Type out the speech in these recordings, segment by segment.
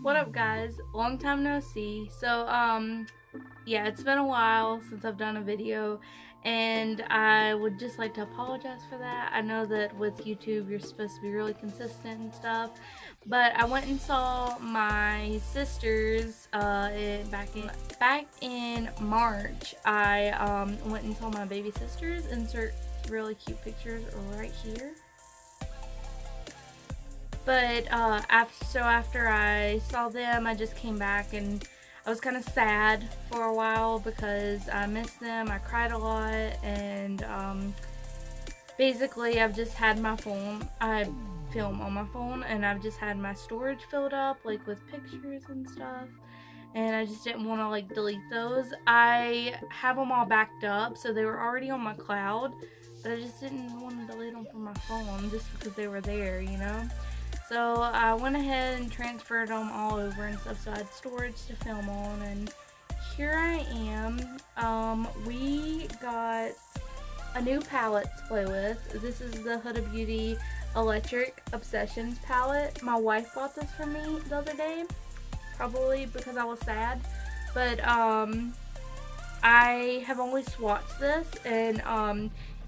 What up, guys? Long time no see. Yeah, it's been a while since I've done a video, and I would just like to apologize for that. I know that with YouTube you're supposed to be really consistent and stuff, but I went and saw my sisters back in March. I went and saw my baby sisters. Insert really cute pictures right here. But after I saw them, I just came back and I was kind of sad for a while because I missed them. I cried a lot, and basically I've just had my phone. I film on my phone, and I've just had my storage filled up like with pictures and stuff. And I just didn't want to like delete those. I have them all backed up, so they were already on my cloud, but I just didn't want to delete them from my phone just because they were there, you know? So I went ahead and transferred them all over and stuff, so I had storage to film on, and here I am. We got a new palette to play with. This is the Huda Beauty Electric Obsessions palette. My wife bought this for me the other day, probably because I was sad, but I have only swatched this, and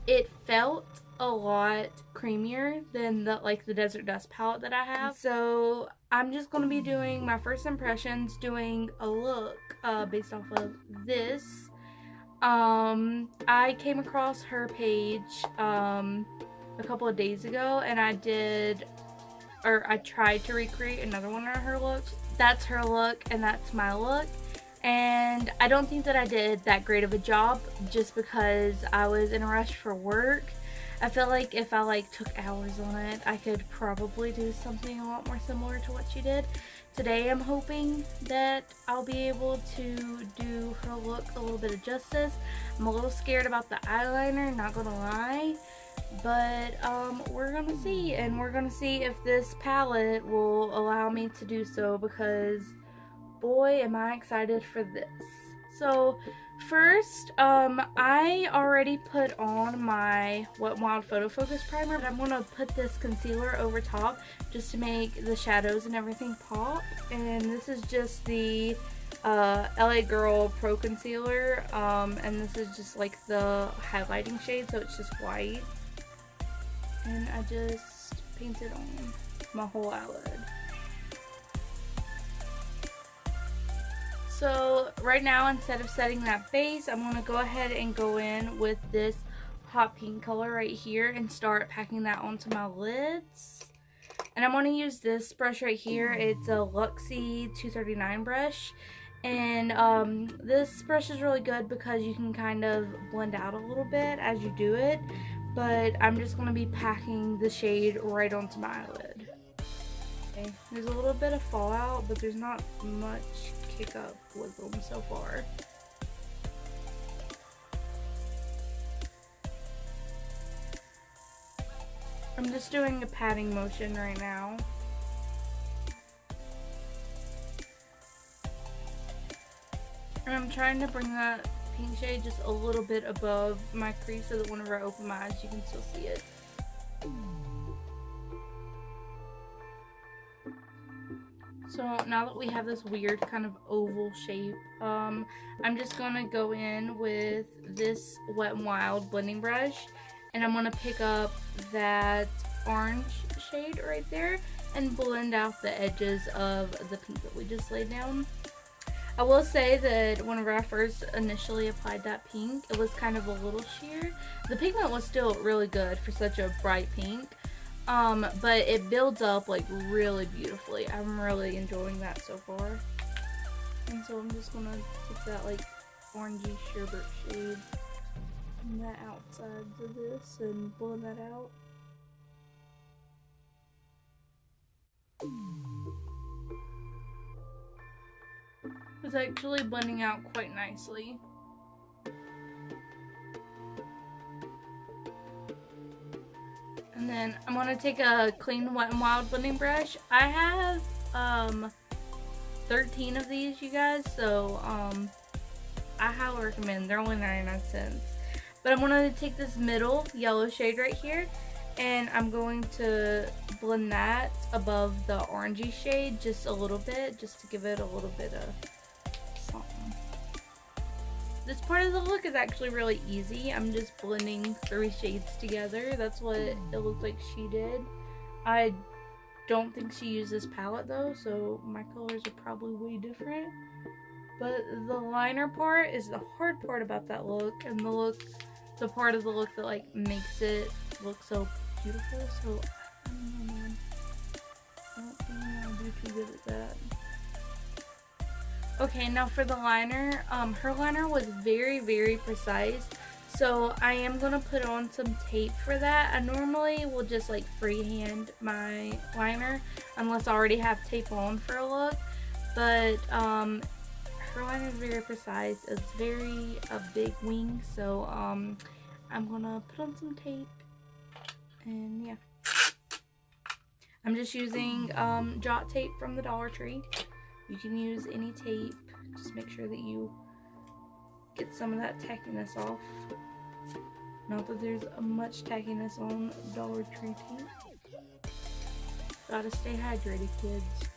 it felt a lot creamier than the Desert Dust palette that I have. So I'm just going to be doing my first impressions, doing a look based off of this. I came across her page a couple of days ago, and I tried to recreate another one of her looks. That's her look and that's my look. And I don't think that I did that great of a job just because I was in a rush for work. I feel like if I took hours on it, I could probably do something a lot more similar to what she did. Today I'm hoping that I'll be able to do her look a little bit of justice. I'm a little scared about the eyeliner, not gonna lie. But we're gonna see, and we're gonna see if this palette will allow me to do so, because boy am I excited for this. So first, I already put on my Wet n Wild Photo Focus Primer, but I'm going to put this concealer over top just to make the shadows and everything pop. And this is just the LA Girl Pro Concealer, and this is just like the highlighting shade, so it's just white. And I just painted on my whole eyelid. So right now, instead of setting that base, I'm going to go ahead and go in with this hot pink color right here and start packing that onto my lids. And I'm going to use this brush right here. It's a Luxie 239 brush. And this brush is really good because you can kind of blend out a little bit as you do it. But I'm just going to be packing the shade right onto my eyelid. Okay. There's a little bit of fallout, but there's not much kick up with them so far. I'm just doing a patting motion right now. And I'm trying to bring that pink shade just a little bit above my crease so that whenever I open my eyes you can still see it. So now that we have this weird kind of oval shape, I'm just going to go in with this Wet n Wild blending brush, and I'm going to pick up that orange shade right there and blend out the edges of the pink that we just laid down. I will say that whenever I first initially applied that pink, it was kind of a little sheer. The pigment was still really good for such a bright pink. But it builds up like really beautifully. I'm really enjoying that so far. And so I'm just gonna put that like orangey sherbet shade on the outsides of this and blend that out. It's actually blending out quite nicely. And then I'm going to take a clean Wet n Wild blending brush. I have 13 of these, you guys, so I highly recommend. They're only 99 cents. But I'm going to take this middle yellow shade right here, and I'm going to blend that above the orangey shade just a little bit, just to give it a little bit of something. This part of the look is actually really easy. I'm just blending 3 shades together. That's what it looked like she did. I don't think she used this palette though, so my colors are probably way different. But the liner part is the hard part about that look, and the part of the look that like makes it look so beautiful. So I don't know, man. I don't think I'll do too good at that. Okay, now for the liner, her liner was very, very precise, so I am going to put on some tape for that. I normally will just like freehand my liner, unless I already have tape on for a look, but her liner is very precise. It's very a big wing, so I'm going to put on some tape, and yeah. I'm just using jot tape from the Dollar Tree. You can use any tape, just make sure that you get some of that tackiness off. Not that there's much tackiness on Dollar Tree tape. Gotta stay hydrated, kids.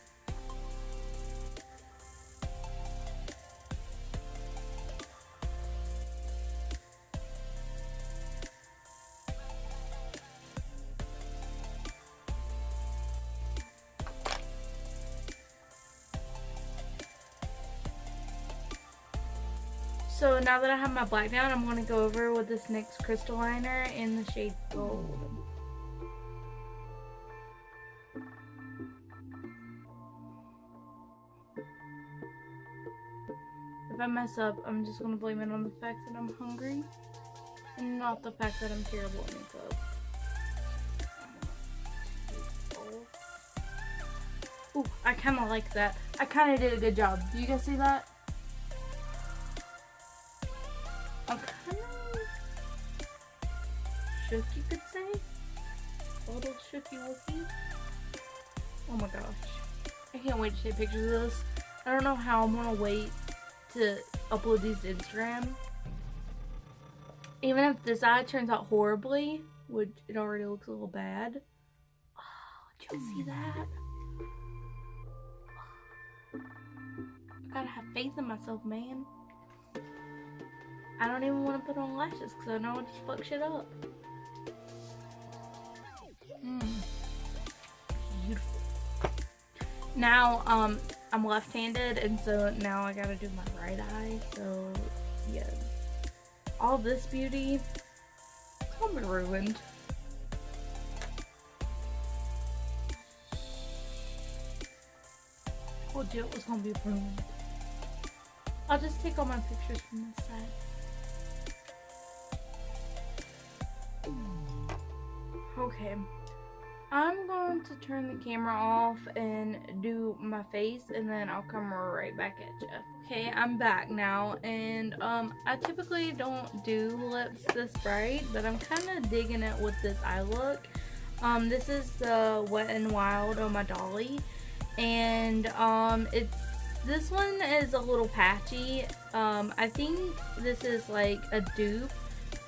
So now that I have my black down, I'm going to go over with this NYX crystal liner in the shade Gold. If I mess up, I'm just going to blame it on the fact that I'm hungry and not the fact that I'm terrible at makeup. Ooh, I kind of like that. I kind of did a good job. Do you guys see that? I'm kind of shook, you could say. A little shooky wookie. Oh my gosh. I can't wait to take pictures of this. I don't know how I'm gonna wait to upload these to Instagram. Even if this eye turns out horribly, which it already looks a little bad. Oh, did you see that? I gotta have faith in myself, man. I don't even want to put on lashes because I know I'll just fuck shit up. Beautiful. Now, I'm left-handed, and so now I gotta do my right eye. So, yeah. All this beauty, it's gonna be ruined. I told you it was gonna be ruined. I'll just take all my pictures from this side. Okay, I'm going to turn the camera off and do my face, and then I'll come right back at you. Okay, I'm back now, and I typically don't do lips this bright, but I'm kind of digging it with this eye look. This is the Wet n Wild Oh My Dolly, and this one is a little patchy. I think this is like a dupe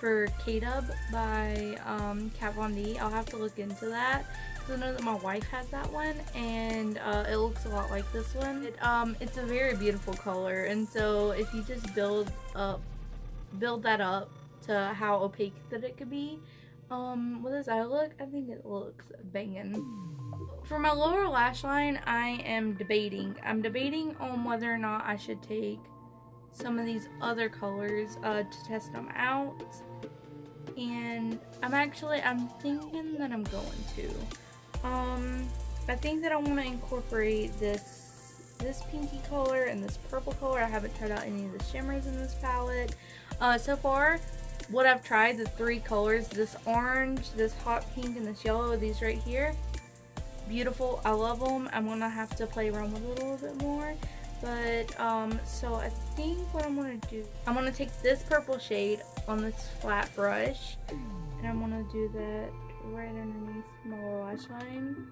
for K-Dub by Kat Von D. I'll have to look into that because I know that my wife has that one, and it looks a lot like this one. It's a very beautiful color, and so if you just build that up to how opaque that it could be, with this eye look, I think it looks banging. For my lower lash line, I'm debating on whether or not I should take some of these other colors to test them out, and I'm thinking that I'm going to. I think that I want to incorporate this pinky color and this purple color. I haven't tried out any of the shimmers in this palette. So far, what I've tried, the 3 colors, this orange, this hot pink, and this yellow, these right here, beautiful. I love them. I'm gonna have to play around with it a little bit more. But, so I think what I'm going to do, I'm going to take this purple shade on this flat brush, and I'm going to do that right underneath my lower lash line.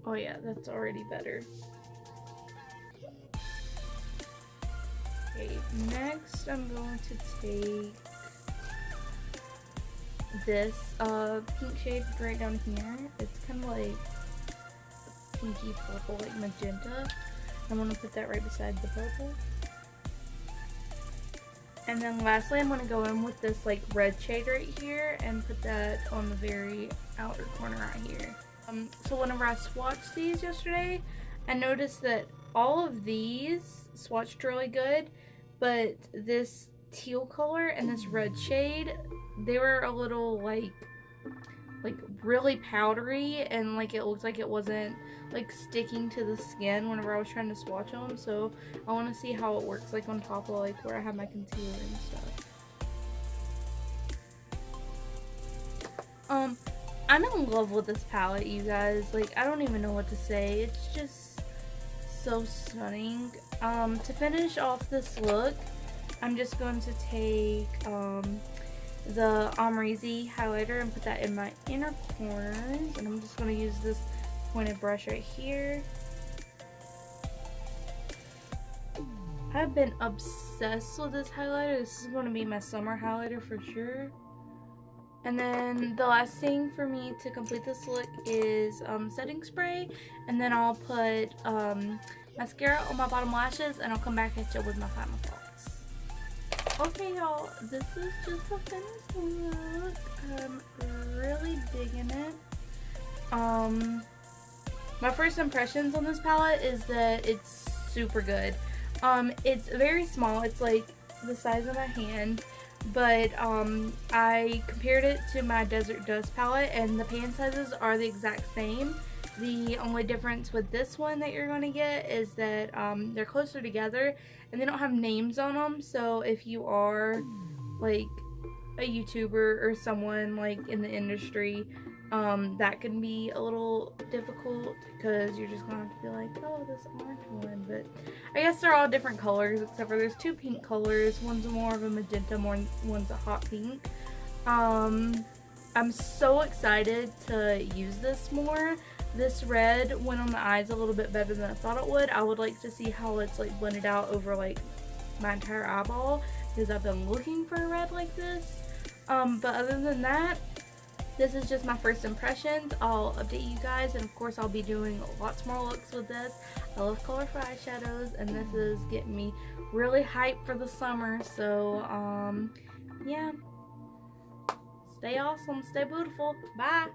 Oh yeah, that's already better. Okay, next I'm going to take this pink shade right down here. It's kind of like pinky purple, like magenta. I'm going to put that right beside the purple. And then lastly, I'm going to go in with this like red shade right here and put that on the very outer corner right here. So whenever I swatched these yesterday, I noticed that all of these swatched really good, but this teal color and this red shade, they were a little like really powdery, and like it looked like it wasn't like sticking to the skin whenever I was trying to swatch them. So I want to see how it works like on top of like where I have my concealer and stuff. I'm in love with this palette, you guys. Like, I don't even know what to say. It's just so stunning. To finish off this look, I'm just going to take the Amrezy highlighter and put that in my inner corners, and I'm just going to use this pointed brush right here. I've been obsessed with this highlighter. This is going to be my summer highlighter for sure. And then the last thing for me to complete this look is setting spray, and then I'll put mascara on my bottom lashes, and I'll come back at you with my final thoughts. Okay, y'all, this is just a finished look. I'm really digging it. My first impressions on this palette is that it's super good. It's very small. It's like the size of my hand, but I compared it to my Desert Dust palette, and the pan sizes are the exact same. The only difference with this one that you're going to get is that they're closer together and they don't have names on them. So if you are like a YouTuber or someone like in the industry, that can be a little difficult because you're just going to have to be like, oh, this orange one. But I guess they're all different colors, except for there's two pink colors. One's more of a magenta, one's a hot pink. I'm so excited to use this more. This red went on the eyes a little bit better than I thought it would. I would like to see how it's like blended out over like my entire eyeball, because I've been looking for a red like this. But other than that, this is just my first impressions. I'll update you guys, and of course I'll be doing lots more looks with this. I love colorful eyeshadows, and this is getting me really hyped for the summer. So yeah, stay awesome, stay beautiful, bye.